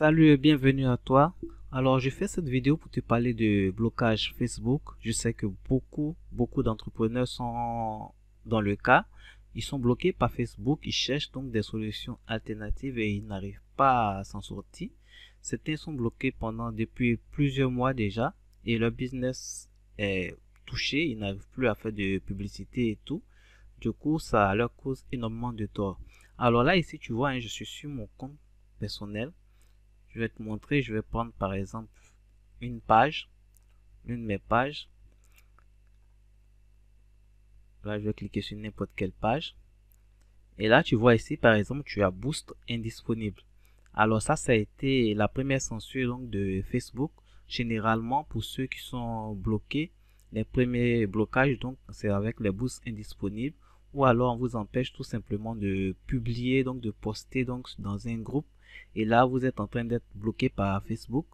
Salut et bienvenue à toi. Alors, je fais cette vidéo pour te parler de blocage Facebook. Je sais que beaucoup d'entrepreneurs sont dans le cas. Ils sont bloqués par Facebook. Ils cherchent donc des solutions alternatives et ils n'arrivent pas à s'en sortir. Certains sont bloqués depuis plusieurs mois déjà et leur business est touché. Ils n'arrivent plus à faire de publicité et tout. Du coup, ça leur cause énormément de tort. Alors là, ici, tu vois, je suis sur mon compte personnel. Je vais te montrer, je vais prendre par exemple une page, l'une de mes pages. Là, je vais cliquer sur n'importe quelle page. Et là, tu vois ici, par exemple, tu as Boost indisponible. Alors ça a été la première censure donc, de Facebook. Généralement, pour ceux qui sont bloqués, les premiers blocages, donc, c'est avec les boosts indisponibles. Ou alors, on vous empêche tout simplement de publier, donc de poster donc, dans un groupe. Et là, vous êtes en train d'être bloqué par Facebook.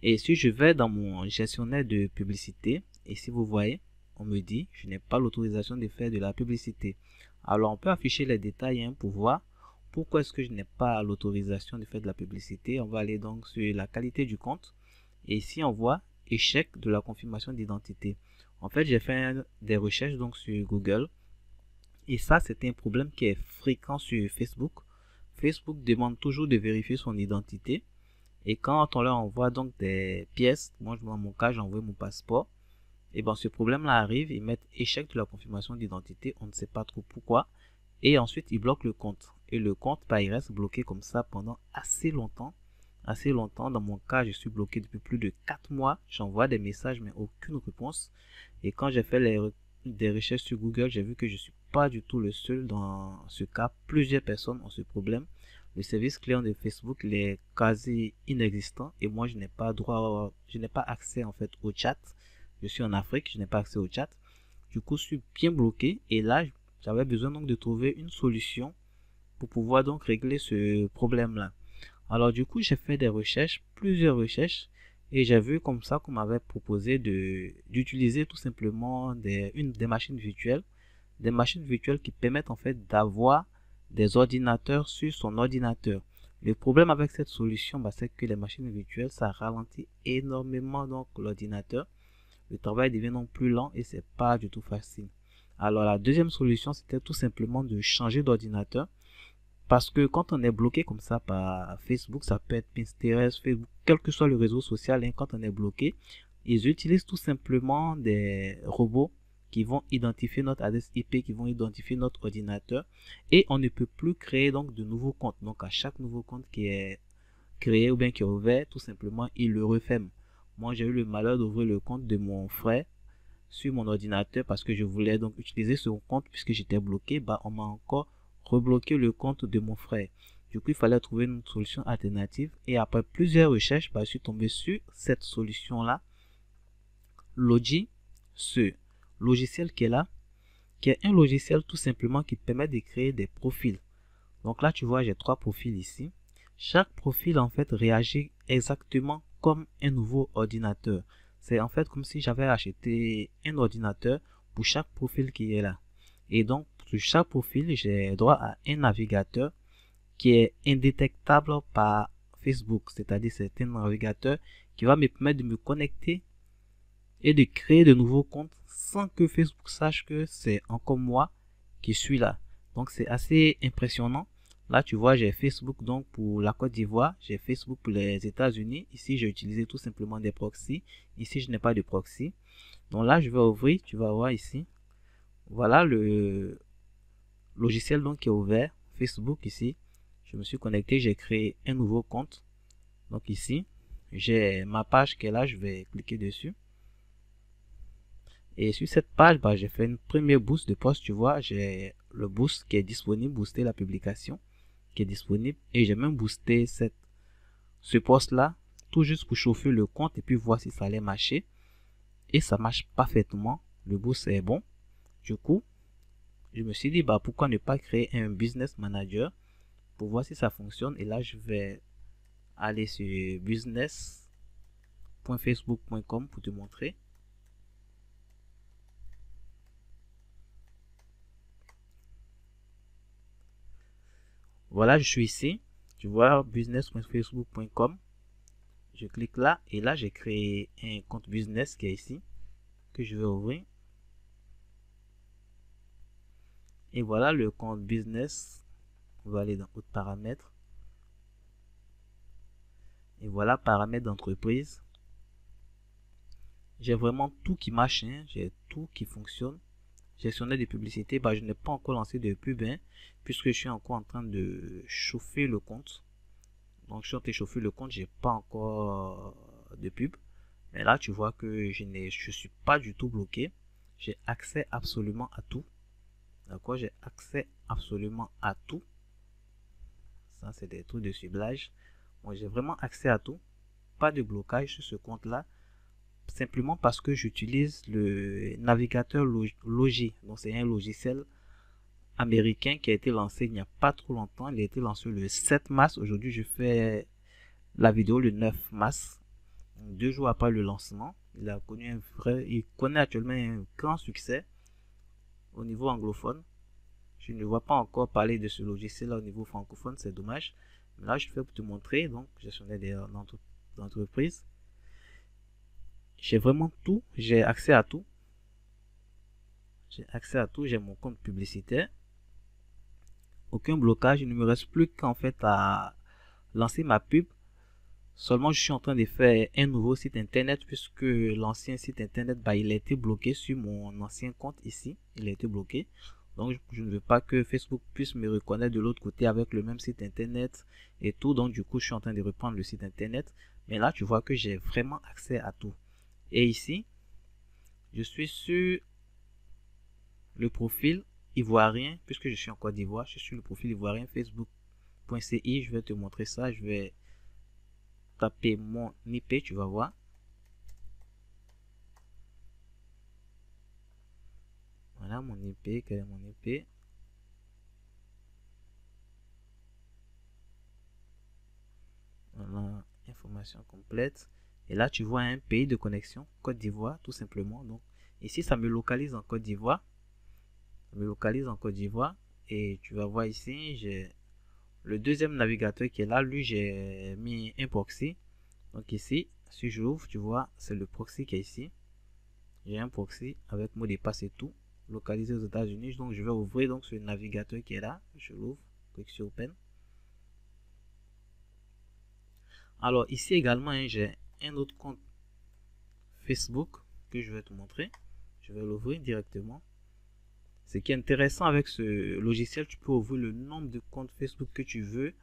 Et si je vais dans mon gestionnaire de publicité, et si vous voyez, on me dit, je n'ai pas l'autorisation de faire de la publicité. Alors, on peut afficher les détails pour voir pourquoi est-ce que je n'ai pas l'autorisation de faire de la publicité. On va aller donc sur la qualité du compte. Et ici, on voit échec de la confirmation d'identité. En fait, j'ai fait des recherches donc sur Google. Et ça, c'est un problème qui est fréquent sur Facebook. Facebook demande toujours de vérifier son identité. Et quand on leur envoie donc des pièces, moi dans mon cas j'envoie mon passeport, et bon ce problème là arrive, ils mettent échec de la confirmation d'identité, on ne sait pas trop pourquoi, et ensuite ils bloquent le compte. Et le compte, bah, il reste bloqué comme ça pendant assez longtemps. Assez longtemps, dans mon cas je suis bloqué depuis plus de 4 mois, j'envoie des messages mais aucune réponse. Et quand j'ai fait des recherches sur Google, j'ai vu que je suis pas du tout le seul dans ce cas, plusieurs personnes ont ce problème. Le service client de Facebook il est quasi inexistant et moi je n'ai pas accès en fait au chat. Je suis en Afrique, je n'ai pas accès au chat. Du coup, je suis bien bloqué et là j'avais besoin donc de trouver une solution pour pouvoir donc régler ce problème là. Alors du coup, j'ai fait des recherches, plusieurs recherches et j'ai vu comme ça qu'on m'avait proposé d'utiliser tout simplement des machines virtuelles qui permettent en fait d'avoir des ordinateurs sur son ordinateur. Le problème avec cette solution, bah, c'est que les machines virtuelles, ça ralentit énormément donc l'ordinateur. Le travail devient donc plus lent et c'est pas du tout facile. Alors la deuxième solution, c'était tout simplement de changer d'ordinateur. Parce que quand on est bloqué comme ça par Facebook, ça peut être Pinterest, Facebook, quel que soit le réseau social, quand on est bloqué, ils utilisent tout simplement des robots qui vont identifier notre adresse IP, qui vont identifier notre ordinateur et on ne peut plus créer donc de nouveaux comptes. Donc à chaque nouveau compte qui est créé ou bien qui est ouvert, tout simplement, il le referme. Moi, j'ai eu le malheur d'ouvrir le compte de mon frère sur mon ordinateur parce que je voulais donc utiliser ce compte puisque j'étais bloqué. Bah, on m'a encore rebloqué le compte de mon frère. Du coup, il fallait trouver une solution alternative et après plusieurs recherches, bah, je suis tombé sur cette solution-là, Logi, ce logiciel qui est là, qui est un logiciel tout simplement qui permet de créer des profils. Donc là, tu vois, j'ai 3 profils ici. Chaque profil, en fait, réagit exactement comme un nouveau ordinateur. C'est en fait comme si j'avais acheté un ordinateur pour chaque profil qui est là. Et donc, sur chaque profil, j'ai droit à un navigateur qui est indétectable par Facebook. C'est-à-dire, c'est un navigateur qui va me permettre de me connecter et de créer de nouveaux comptes sans que Facebook sache que c'est encore moi qui suis là. Donc c'est assez impressionnant. Là tu vois j'ai Facebook donc pour la Côte d'Ivoire, j'ai Facebook pour les États-Unis. Ici j'ai utilisé tout simplement des proxys. Ici je n'ai pas de proxy. Donc là je vais ouvrir, tu vas voir ici. Voilà le logiciel donc qui est ouvert, Facebook ici. Je me suis connecté, j'ai créé un nouveau compte. Donc ici j'ai ma page qui est là, je vais cliquer dessus. Et sur cette page, bah, j'ai fait une première boost de post, tu vois, j'ai le boost qui est disponible, booster la publication qui est disponible et j'ai même boosté ce post là tout juste pour chauffer le compte et puis voir si ça allait marcher et ça marche parfaitement, le boost est bon. Du coup, je me suis dit bah pourquoi ne pas créer un business manager pour voir si ça fonctionne et là je vais aller sur business.facebook.com pour te montrer. Voilà, je suis ici. Tu vois business.facebook.com. Je clique là et là j'ai créé un compte business qui est ici que je vais ouvrir. Et voilà le compte business. On va aller dans autres paramètres. Et voilà paramètres d'entreprise. J'ai vraiment tout qui marche, hein. J'ai tout qui fonctionne. Gestionnaire de publicité, bah, je n'ai pas encore lancé de pub, hein, puisque je suis encore en train de chauffer le compte. Donc je suis en train de chauffer le compte, j'ai pas encore de pub. Mais là tu vois que je suis pas du tout bloqué. J'ai accès absolument à tout. D'accord, j'ai accès absolument à tout. Ça c'est des trucs de ciblage. Moi j'ai vraiment accès à tout. Pas de blocage sur ce compte là. Simplement parce que j'utilise le navigateur Logi. Donc c'est un logiciel américain qui a été lancé il n'y a pas trop longtemps. Il a été lancé le 7 mars. Aujourd'hui je fais la vidéo le 9 mars. 2 jours après le lancement. Il connaît actuellement un grand succès au niveau anglophone. Je ne vois pas encore parler de ce logiciel au niveau francophone, c'est dommage. Mais là, je fais pour te montrer, donc gestionnaire d'entreprise. J'ai vraiment tout, j'ai accès à tout. J'ai accès à tout, j'ai mon compte publicitaire. Aucun blocage, il ne me reste plus qu'en fait à lancer ma pub. Seulement, je suis en train de faire un nouveau site internet puisque l'ancien site internet, bah, il a été bloqué sur mon ancien compte ici. Il a été bloqué. Donc, je ne veux pas que Facebook puisse me reconnaître de l'autre côté avec le même site internet et tout. Donc, du coup, je suis en train de reprendre le site internet. Mais là, tu vois que j'ai vraiment accès à tout. Et ici, je suis sur le profil ivoirien puisque je suis en Côte d'Ivoire. Je suis sur le profil ivoirien facebook.ci. Je vais te montrer ça. Je vais taper mon IP, tu vas voir. Voilà mon IP, quel est mon IP? Voilà, information complète. Et là, tu vois un pays de connexion, Côte d'Ivoire, tout simplement. Donc, ici, ça me localise en Côte d'Ivoire. Ça me localise en Côte d'Ivoire. Et tu vas voir ici, j'ai le deuxième navigateur qui est là. Lui, j'ai mis un proxy. Donc ici, si j'ouvre, tu vois, c'est le proxy qui est ici. J'ai un proxy avec mot de passe et tout, localisé aux États-Unis. Donc, je vais ouvrir donc ce navigateur qui est là. Je l'ouvre, clique sur Open. Alors ici également, hein, j'ai un autre compte Facebook que je vais te montrer. Je vais l'ouvrir directement. Ce qui est intéressant avec ce logiciel, tu peux ouvrir le nombre de comptes Facebook que tu veux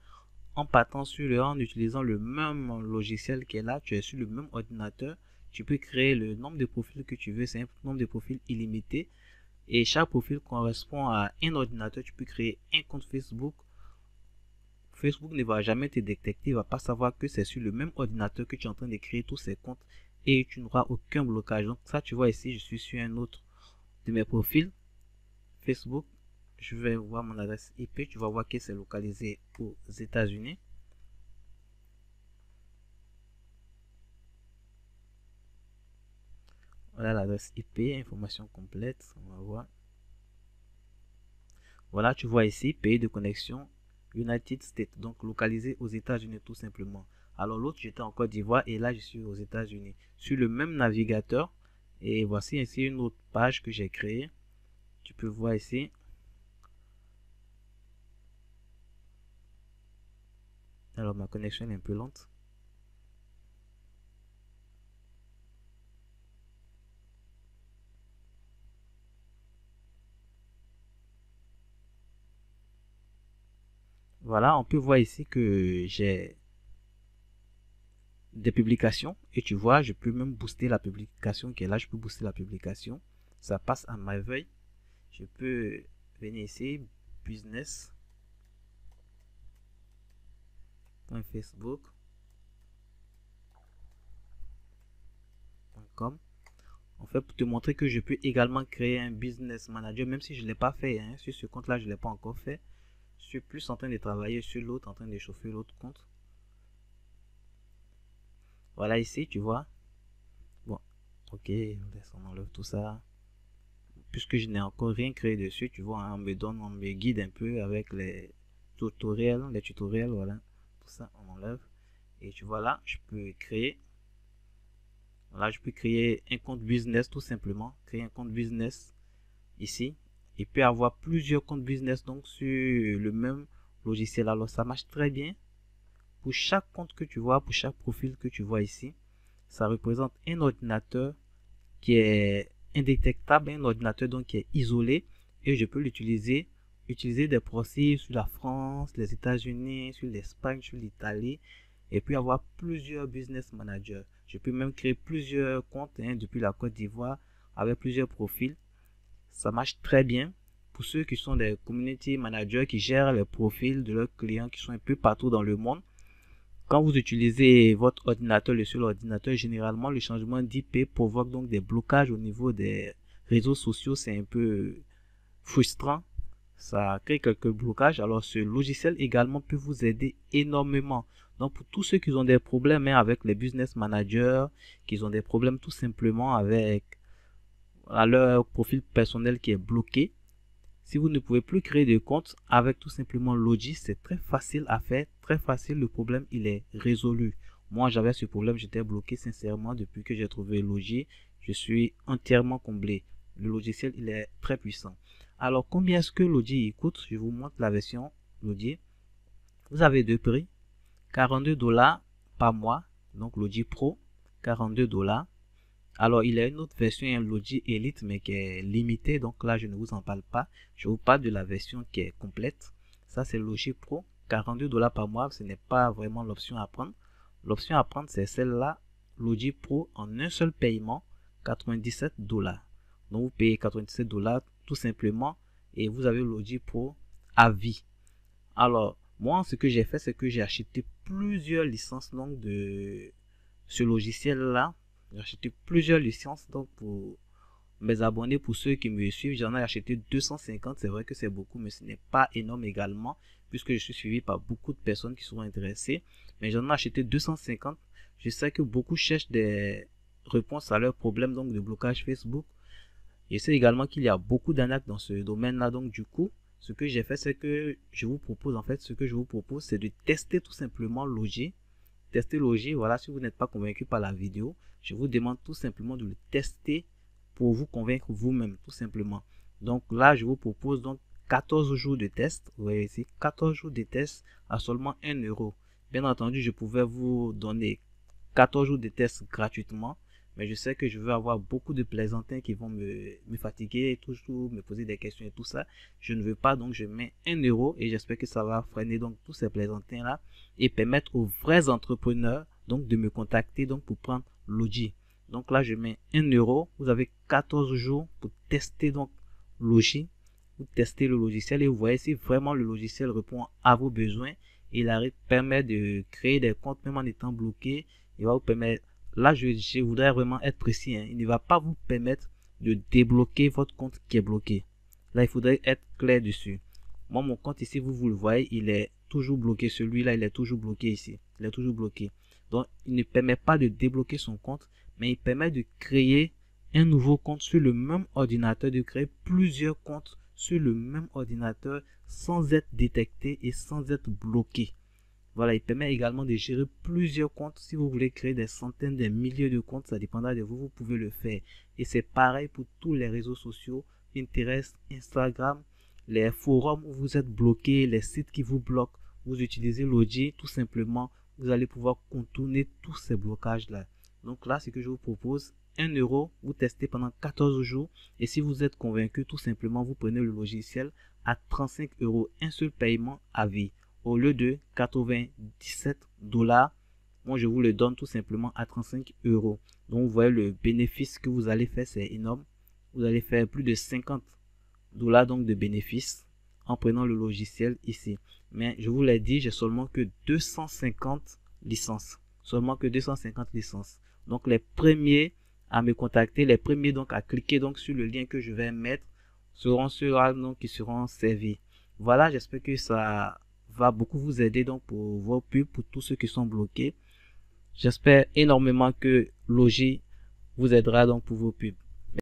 en partant en utilisant le même logiciel qui est là. Tu es sur le même ordinateur. Tu peux créer le nombre de profils que tu veux. C'est un nombre de profils illimité. Et chaque profil correspond à un ordinateur. Tu peux créer un compte Facebook. Facebook ne va jamais te détecter, il ne va pas savoir que c'est sur le même ordinateur que tu es en train de créer tous ces comptes et tu n'auras aucun blocage. Donc ça, tu vois ici, je suis sur un autre de mes profils Facebook. Je vais voir mon adresse IP, tu vas voir que c'est localisé aux États-Unis. Voilà l'adresse IP, information complète, on va voir. Voilà, tu vois ici, pays de connexion United States, donc localisé aux États-Unis tout simplement. Alors l'autre, j'étais en Côte d'Ivoire et là, je suis aux États-Unis. Sur le même navigateur. Et voici ici une autre page que j'ai créée. Tu peux voir ici. Alors ma connexion est un peu lente. Voilà, on peut voir ici que j'ai des publications et tu vois, je peux même booster la publication qui est là. Je peux booster la publication. Ça passe à ma veille. Je peux venir ici, business.facebook.com. En fait, pour te montrer que je peux également créer un business manager, même si je ne l'ai pas fait, hein, sur ce compte-là, je ne l'ai pas encore fait. Je suis plus en train de travailler sur l'autre, en train de chauffer l'autre compte. Voilà ici, tu vois. Bon, ok, on enlève tout ça. Puisque je n'ai encore rien créé dessus, tu vois, hein, on me guide un peu avec les tutoriels, voilà. tout ça, on enlève. Et tu vois là, je peux créer. Voilà, je peux créer un compte business tout simplement. Créer un compte business ici. Et puis avoir plusieurs comptes business donc sur le même logiciel. Alors ça marche très bien. Pour chaque compte que tu vois, pour chaque profil que tu vois ici, ça représente un ordinateur qui est indétectable, un ordinateur donc qui est isolé. Et je peux l'utiliser, utiliser des profils sur la France, les États-Unis, sur l'Espagne, sur l'Italie. Et puis avoir plusieurs business managers. Je peux même créer plusieurs comptes depuis la Côte d'Ivoire avec plusieurs profils. Ça marche très bien pour ceux qui sont des community managers qui gèrent les profils de leurs clients qui sont un peu partout dans le monde. Quand vous utilisez votre ordinateur, le seul ordinateur, généralement le changement d'IP provoque donc des blocages au niveau des réseaux sociaux. C'est un peu frustrant. Ça crée quelques blocages. Alors ce logiciel également peut vous aider énormément. Donc pour tous ceux qui ont des problèmes avec les business managers, qui ont des problèmes tout simplement avec leur profil personnel qui est bloqué, si vous ne pouvez plus créer de compte avec tout simplement Logi, c'est très facile à faire, très facile, le problème il est résolu. Moi j'avais ce problème, j'étais bloqué sincèrement depuis que j'ai trouvé Logi, je suis entièrement comblé. Le logiciel il est très puissant. Alors combien est-ce que Logi coûte? Je vous montre la version Logi. Vous avez deux prix, 42 $ par mois, donc Logi Pro, 42 $. Alors, il y a une autre version, un Logi Elite, mais qui est limitée. Donc là, je ne vous en parle pas. Je vous parle de la version qui est complète. Ça, c'est Logi Pro, 42 $ par mois. Ce n'est pas vraiment l'option à prendre. L'option à prendre, c'est celle-là, Logi Pro, en un seul paiement, 97 $. Donc, vous payez 97 $ tout simplement. Et vous avez Logi Pro à vie. Alors, moi, ce que j'ai fait, c'est que j'ai acheté plusieurs licences donc, de ce logiciel-là. J'ai acheté plusieurs licences donc pour mes abonnés, pour ceux qui me suivent, j'en ai acheté 250. C'est vrai que c'est beaucoup, mais ce n'est pas énorme également, puisque je suis suivi par beaucoup de personnes qui sont intéressées. Mais j'en ai acheté 250. Je sais que beaucoup cherchent des réponses à leurs problèmes donc de blocage Facebook. Je sais également qu'il y a beaucoup d'arnaques dans ce domaine-là. Donc du coup, ce que j'ai fait, c'est que je vous propose, c'est de tester tout simplement Logi. Tester Logi, voilà, si vous n'êtes pas convaincu par la vidéo, je vous demande tout simplement de le tester pour vous convaincre vous-même, tout simplement. Donc là, je vous propose donc 14 jours de test. Vous voyez ici, 14 jours de test à seulement 1 €. Bien entendu, je pouvais vous donner 14 jours de test gratuitement, mais je sais que je vais avoir beaucoup de plaisantins qui vont me fatiguer et toujours me poser des questions et tout ça. Je ne veux pas, donc je mets 1 € et j'espère que ça va freiner donc tous ces plaisantins là et permettre aux vrais entrepreneurs donc de me contacter donc pour prendre Logi. Donc là je mets 1 €. Vous avez 14 jours pour tester donc Logi, vous testez le logiciel et vous voyez si vraiment le logiciel répond à vos besoins. Il permet de créer des comptes même en étant bloqué. Il va vous permettre, là je voudrais vraiment être précis, il ne va pas vous permettre de débloquer votre compte qui est bloqué. Là il faudrait être clair dessus. Moi mon compte ici, vous le voyez, il est toujours bloqué. Celui-là il est toujours bloqué ici, il est toujours bloqué. Donc il ne permet pas de débloquer son compte, mais il permet de créer un nouveau compte sur le même ordinateur, de créer plusieurs comptes sur le même ordinateur sans être détecté et sans être bloqué. Voilà, il permet également de gérer plusieurs comptes. Si vous voulez créer des centaines, des milliers de comptes, ça dépendra de vous, vous pouvez le faire. Et c'est pareil pour tous les réseaux sociaux, Pinterest, Instagram, les forums où vous êtes bloqué, les sites qui vous bloquent. Vous utilisez Logi, tout simplement, vous allez pouvoir contourner tous ces blocages-là. Donc là, ce que je vous propose, 1 €, vous testez pendant 14 jours. Et si vous êtes convaincu, tout simplement, vous prenez le logiciel à 35 €, un seul paiement à vie. Au lieu de 97 $, moi je vous le donne tout simplement à 35 €. Donc vous voyez le bénéfice que vous allez faire, c'est énorme. Vous allez faire plus de 50 $ donc de bénéfice en prenant le logiciel ici. Mais je vous l'ai dit, j'ai seulement que 250 licences. Seulement que 250 licences. Donc les premiers à me contacter, les premiers donc à cliquer donc sur le lien que je vais mettre seront ceux-là donc qui seront servis. Voilà, j'espère que ça va beaucoup vous aider donc pour vos pubs, pour tous ceux qui sont bloqués. J'espère énormément que Logi vous aidera donc pour vos pubs.